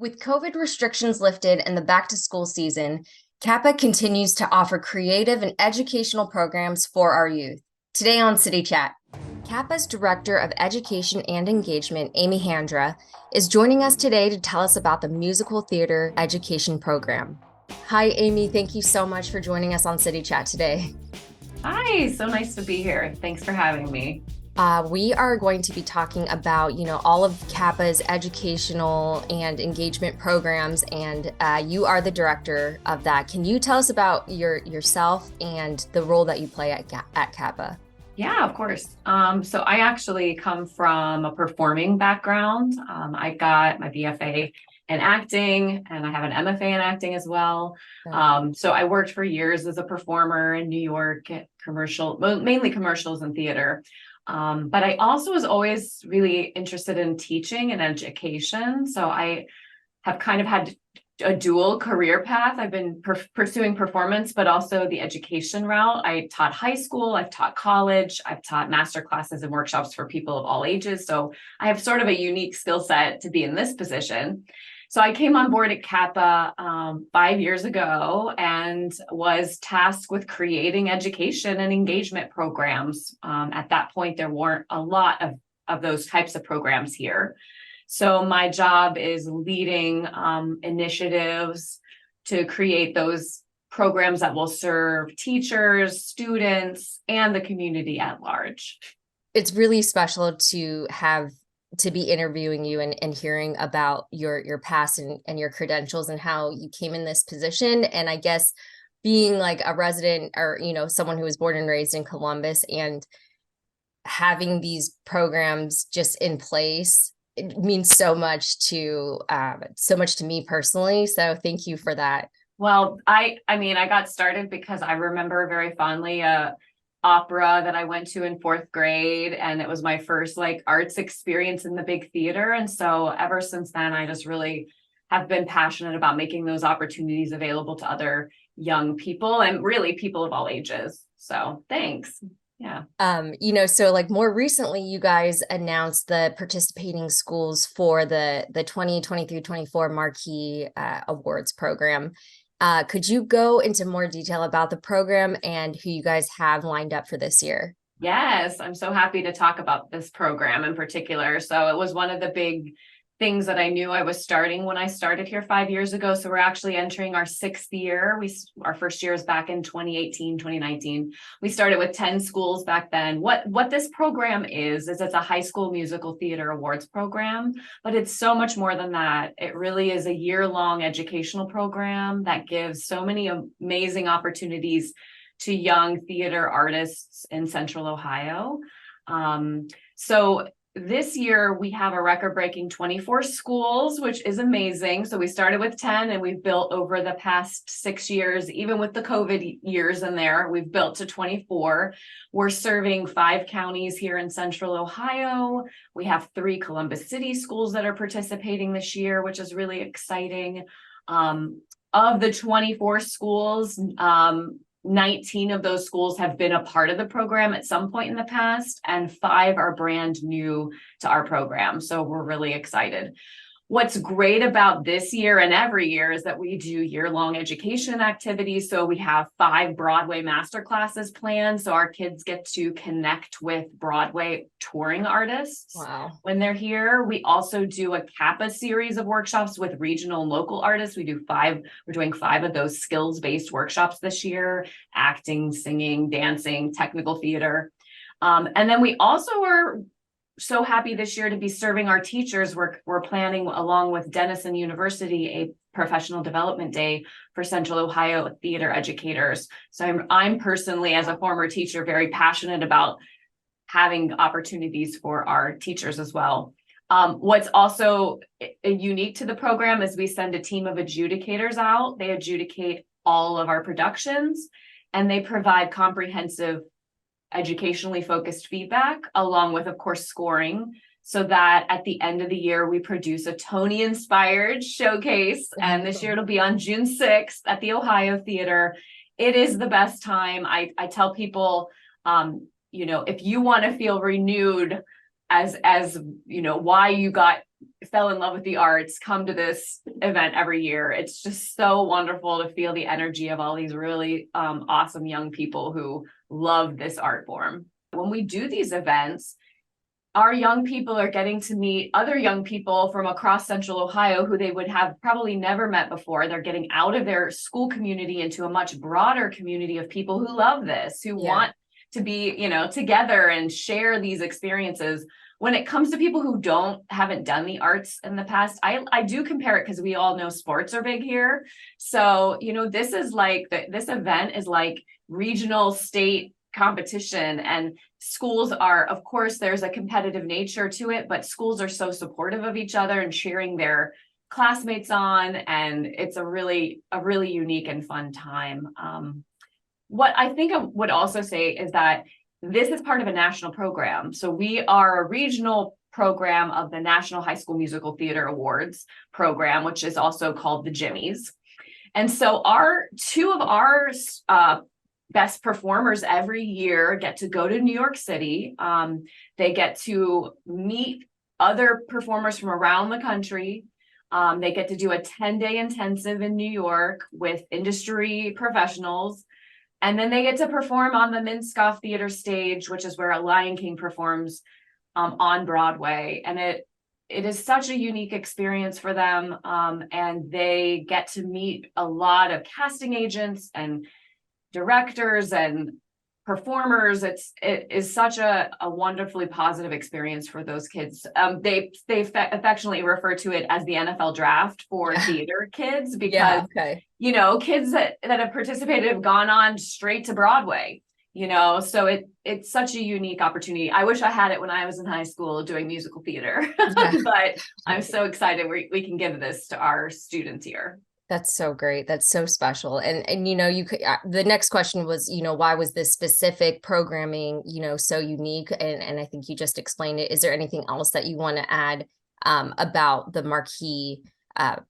With COVID restrictions lifted and the back to school season, CAPA continues to offer creative and educational programs for our youth. Today on City Chat, CAPA's Director of Education and Engagement, Amy Handra, is joining us today to tell us about the musical theater education program. Hi, Amy. Thank you so much for joining us on City Chat today. Hi, so nice to be here. Thanks for having me. We are going to be talking about, all of CAPA's educational and engagement programs, and you are the director of that. Can you tell us about yourself and the role that you play at CAPA? Yeah, of course. So I actually come from a performing background. I got my BFA in acting, and I have an MFA in acting as well. So I worked for years as a performer in New York, mainly commercials and theater. But I also was always really interested in teaching and education. So I have kind of had a dual career path. I've been pursuing performance, but also the education route. I taught high school, I've taught college, I've taught master classes and workshops for people of all ages. So I have sort of a unique skill set to be in this position. So I came on board at CAPA 5 years ago and was tasked with creating education and engagement programs. At that point, there weren't a lot of those types of programs here. So my job is leading initiatives to create those programs that will serve teachers, students, and the community at large. It's really special to be interviewing you and hearing about your past and your credentials and how you came in this position. And I guess being like a resident or, someone who was born and raised in Columbus and having these programs just in place, it means so much to me personally. So thank you for that. Well, I mean, I got started because I remember very fondly opera that I went to in 4th grade, and it was my first arts experience in the big theater. And so ever since then, I just really have been passionate about making those opportunities available to other young people and really people of all ages. So thanks. Yeah. So more recently, you guys announced the participating schools for the 2023-24 Marquee Awards program. Could you go into more detail about the program and who you guys have lined up for this year? Yes, I'm so happy to talk about this program in particular. So it was one of the big things that I knew I was starting when I started here 5 years ago. So we're actually entering our 6th year. Our first year is back in 2018, 2019. We started with 10 schools back then. What this program is it's a high school musical theater awards program, but it's so much more than that. It really is a year-long educational program that gives so many amazing opportunities to young theater artists in Central Ohio. So this year, we have a record-breaking 24 schools, which is amazing. So we started with 10 and we've built over the past 6 years, even with the COVID years in there, we've built to 24. We're serving 5 counties here in Central Ohio. We have 3 Columbus City schools that are participating this year, which is really exciting. Of the 24 schools, 19 of those schools have been a part of the program at some point in the past, and 5 are brand new to our program. So we're really excited. What's great about this year and every year is that we do year-long education activities. So we have 5 Broadway master classes planned. So our kids get to connect with Broadway touring artists. Wow. When they're here. We also do a CAPA series of workshops with regional and local artists. We're doing 5 of those skills-based workshops this year: acting, singing, dancing, technical theater. And then we also are so happy this year to be serving our teachers. We're planning, along with Denison University, a professional development day for Central Ohio theater educators. So I'm personally, as a former teacher, very passionate about having opportunities for our teachers as well. What's also unique to the program is we send a team of adjudicators out. They adjudicate all of our productions, and they provide comprehensive educationally focused feedback, along with, of course, scoring, so that at the end of the year, we produce a Tony-inspired showcase. And this year it'll be on June 6th at the Ohio Theater. It is the best time. I tell people, if you want to feel renewed as why you got fell in love with the arts come to this event every year. It's just so wonderful to feel the energy of all these really awesome young people who love this art form. When we do these events, our young people are getting to meet other young people from across Central Ohio who they would have probably never met before. They're getting out of their school community into a much broader community of people who love this, who want to be, together and share these experiences. When it comes to people who haven't done the arts in the past, I do compare it because we all know sports are big here. So, this is like, this event is like regional, state competition, and schools are, of course, there's a competitive nature to it, but schools are so supportive of each other and cheering their classmates on, and it's a really unique and fun time. What I think I would also say is that this is part of a national program. So we are a regional program of the National High School Musical Theater Awards program, which is also called the Jimmies. And so two of our best performers every year get to go to New York City. They get to meet other performers from around the country. They get to do a 10-day intensive in New York with industry professionals. And then they get to perform on the Minskoff Theater stage, which is where a Lion King performs on Broadway. And it is such a unique experience for them. And they get to meet a lot of casting agents and directors and performers. It is such a wonderfully positive experience for those kids. They affectionately refer to it as the NFL draft for theater kids, because kids that have participated have gone on straight to Broadway. So it's such a unique opportunity. I wish I had it when I was in high school doing musical theater, but I'm so excited we can give this to our students here. That's so great. That's so special. And you could, the next question was, why was this specific programming, so unique? And I think you just explained it. Is there anything else that you want to add about the marquee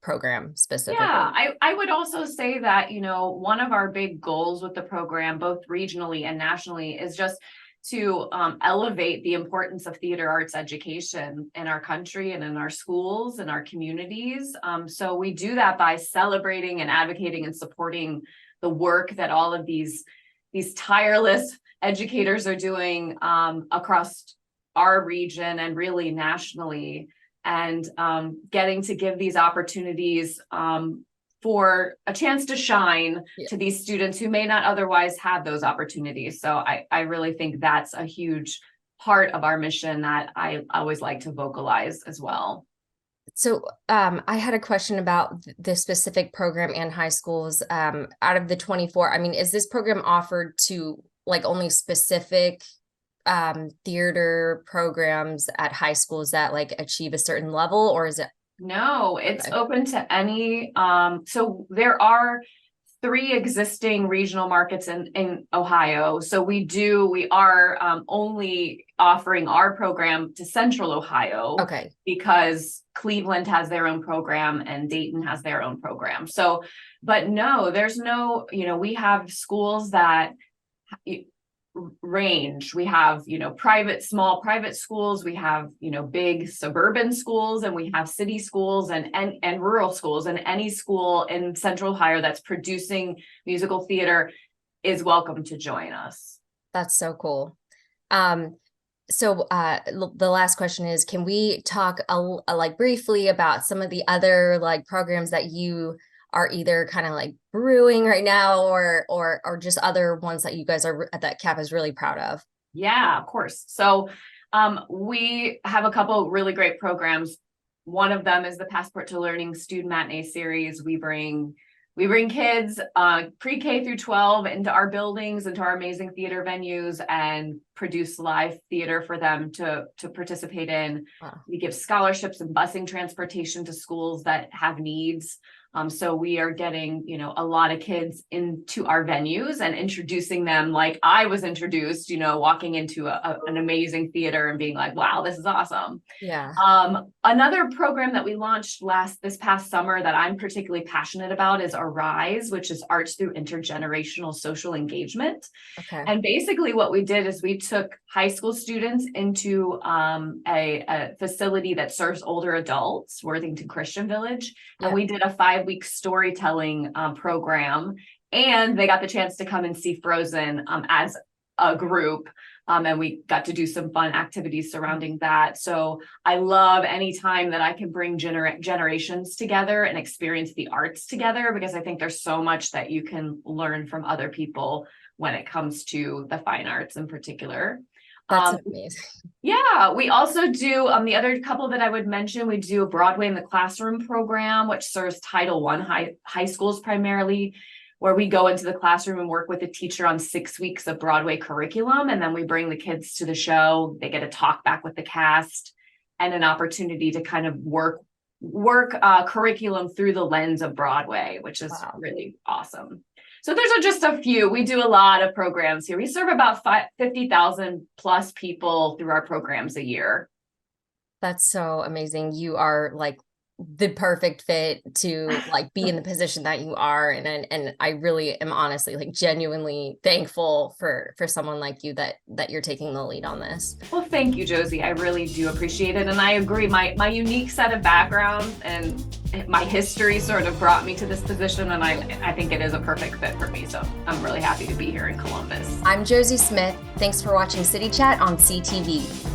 program specifically? Yeah, I would also say that, one of our big goals with the program, both regionally and nationally, is just to elevate the importance of theater arts education in our country and in our schools and our communities. So we do that by celebrating and advocating and supporting the work that all of these tireless educators are doing across our region and really nationally, and getting to give these opportunities for a chance to shine to these students who may not otherwise have those opportunities. So I really think that's a huge part of our mission that I always like to vocalize as well. So I had a question about the specific program and high schools. Out of the 24, is this program offered to like only specific theater programs at high schools that like achieve a certain level, or is it? No, it's open to any. So there are 3 existing regional markets in Ohio. So we are only offering our program to Central Ohio. Okay. Because Cleveland has their own program and Dayton has their own program. So, but no, there's no, we have schools that range. We have, small private schools, we have, big suburban schools, and we have city schools and rural schools, and any school in Central Ohio that's producing musical theater is welcome to join us. That's so cool. So the last question is, can we talk like briefly about some of the other like programs that you are either kind of like brewing right now, or just other ones that you guys that CAPA is really proud of? Yeah, of course. So we have a couple really great programs. One of them is the Passport to Learning Student Matinee Series. We bring kids pre-K through 12 into our buildings, into our amazing theater venues, and produce live theater for them to participate in. Wow. We give scholarships and busing transportation to schools that have needs. So we are getting, a lot of kids into our venues and introducing them like I was introduced, walking into an amazing theater and being like, wow, this is awesome. Yeah. Another program that we launched this past summer that I'm particularly passionate about is Arise, which is arts through intergenerational social engagement. Okay. And basically what we did is we took high school students into a facility that serves older adults, Worthington Christian Village. And Yeah. we did a 5-week storytelling program. And they got the chance to come and see Frozen as a group. And we got to do some fun activities surrounding that. So I love any time that I can bring generations together and experience the arts together, because I think there's so much that you can learn from other people when it comes to the fine arts in particular. That's amazing. Yeah, we also do the other couple that I would mention, we do a Broadway in the Classroom program, which serves Title I high schools primarily, where we go into the classroom and work with a teacher on 6 weeks of Broadway curriculum. And then we bring the kids to the show. They get to talk back with the cast and an opportunity to kind of work curriculum through the lens of Broadway, which is really awesome. So those are just a few. We do a lot of programs here. We serve about 50,000 plus people through our programs a year. That's so amazing. You are like the perfect fit to like be in the position that you are. And I really am honestly like genuinely thankful for someone like you that you're taking the lead on this. Well, thank you, Josie. I really do appreciate it. And I agree, my unique set of background and my history sort of brought me to this position. And I think it is a perfect fit for me. So I'm really happy to be here in Columbus. I'm Josie Smith. Thanks for watching City Chat on CTV.